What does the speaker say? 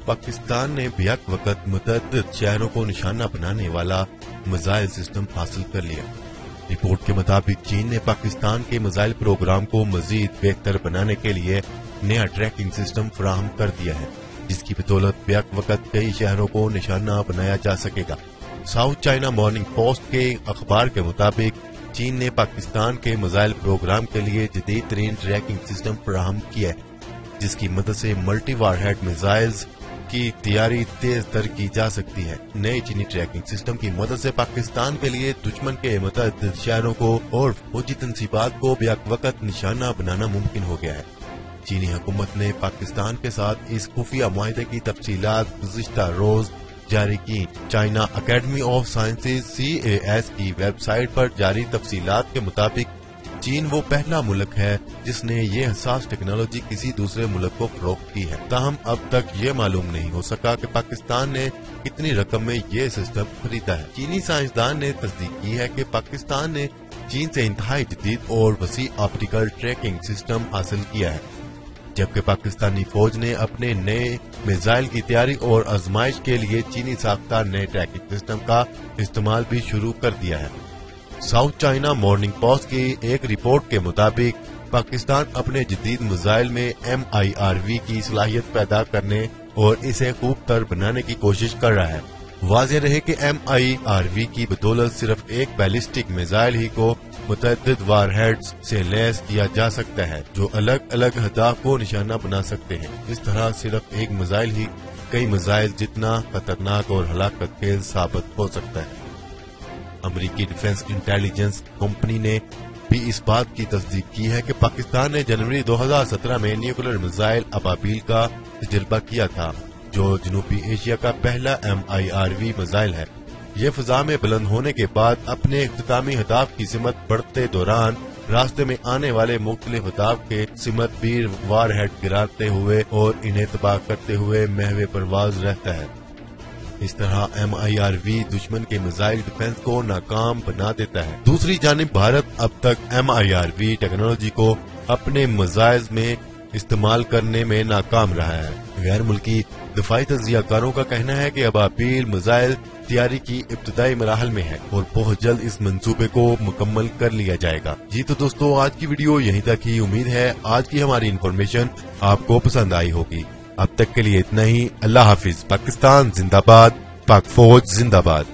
पाकिस्तान ने बेहक वक्त मुतअद्दिद शहरों को निशाना बनाने वाला मिसाइल सिस्टम हासिल कर लिया। रिपोर्ट के मुताबिक चीन ने पाकिस्तान के मिसाइल प्रोग्राम को मजीद बेहतर बनाने के लिए नया ट्रैकिंग सिस्टम फराहम कर दिया है, जिसकी बदौलत बेहक वक्त कई शहरों को निशाना बनाया जा सकेगा। साउथ चाइना मॉर्निंग पोस्ट के अखबार के मुताबिक चीन ने पाकिस्तान के मिसाइल प्रोग्राम के लिए जदीद तरीन ट्रैकिंग सिस्टम फराहम किया है, जिसकी मदद से मल्टी वारहेड मिसाइल्स की तैयारी तेज तर की जा सकती है। नए चीनी ट्रैकिंग सिस्टम की मदद से पाकिस्तान के लिए दुश्मन के मुतअद्दिद शहरों को और फौजी तंसीबात को बेहक वक्त निशाना बनाना मुमकिन हो गया है। चीनी हुकूमत ने पाकिस्तान के साथ इस खुफिया मुआहदे की तफसीलात गुज़िश्ता रोज जारी की। China academy of sciences CAS की वेबसाइट पर जारी तफसीलात के मुताबिक चीन वो पहला मुल्क है जिसने ये हसास टेक्नोलॉजी किसी दूसरे मुल्क को फरोख्त की है। ताहम अब तक ये मालूम नहीं हो सका कि पाकिस्तान ने कितनी रकम में ये सिस्टम खरीदा है। चीनी साइंसदान ने तस्दीक की है कि पाकिस्तान ने चीन से इंतहाई जदीद और वसी ऑप्टिकल ट्रैकिंग सिस्टम हासिल किया है, जबकि पाकिस्तानी फौज ने अपने नए मिसाइल की तैयारी और आजमाइश के लिए चीनी साख्ता नए ट्रैकिंग सिस्टम का इस्तेमाल भी शुरू कर दिया है। साउथ चाइना मॉर्निंग पोस्ट की एक रिपोर्ट के मुताबिक पाकिस्तान अपने जदीद मिसाइल में MIRV की सलाहियत पैदा करने और इसे खूब तर बनाने की कोशिश कर रहा है। वाज़ेह रहे कि MIRV की बदौलत सिर्फ एक बैलिस्टिक मिसाइल ही को मुतअद्दिद वारहेड्स से लैस किया जा सकता है, जो अलग अलग हदाफ को निशाना बना सकते हैं। इस तरह सिर्फ एक मिसाइल ही कई मिसाइल जितना खतरनाक और हलाकतखेज साबित हो सकता है। अमेरिकी डिफेंस इंटेलिजेंस कंपनी ने भी इस बात की तस्दीक की है कि पाकिस्तान ने जनवरी 2017 में न्यूक्लियर मिसाइल अबाबील का तजर्बा किया था, जो जनूबी एशिया का पहला MIRV मिसाइल है। ये फिजा में बुलंद होने के बाद अपने इख्तितामी हदाफ की सिमत बढ़ते दौरान रास्ते में आने वाले मुख्तलिफ हदाफ के सिमत भी वारहेड गिराते हुए और इन्हें तबाह करते हुए महवे परवाज रहता है। इस तरह MIRV दुश्मन के मिसाइल डिफेंस को नाकाम बना देता है। दूसरी जानिब भारत अब तक MIRV टेक्नोलॉजी को अपने मिसाइल में इस्तेमाल करने में नाकाम रहा है। गैर मुल्की दफाई तजियाकारों का कहना है कि अबाबील मिसाइल तैयारी की इब्तदाई मराहल में है और बहुत जल्द इस मंसूबे को मुकम्मल कर लिया जाएगा। जी तो दोस्तों, आज की वीडियो यहीं तक ही। उम्मीद है आज की हमारी इन्फॉर्मेशन आपको पसंद आई होगी। अब तक के लिए इतना ही। अल्लाह हाफिज। पाकिस्तान जिंदाबाद, पाक फौज जिंदाबाद।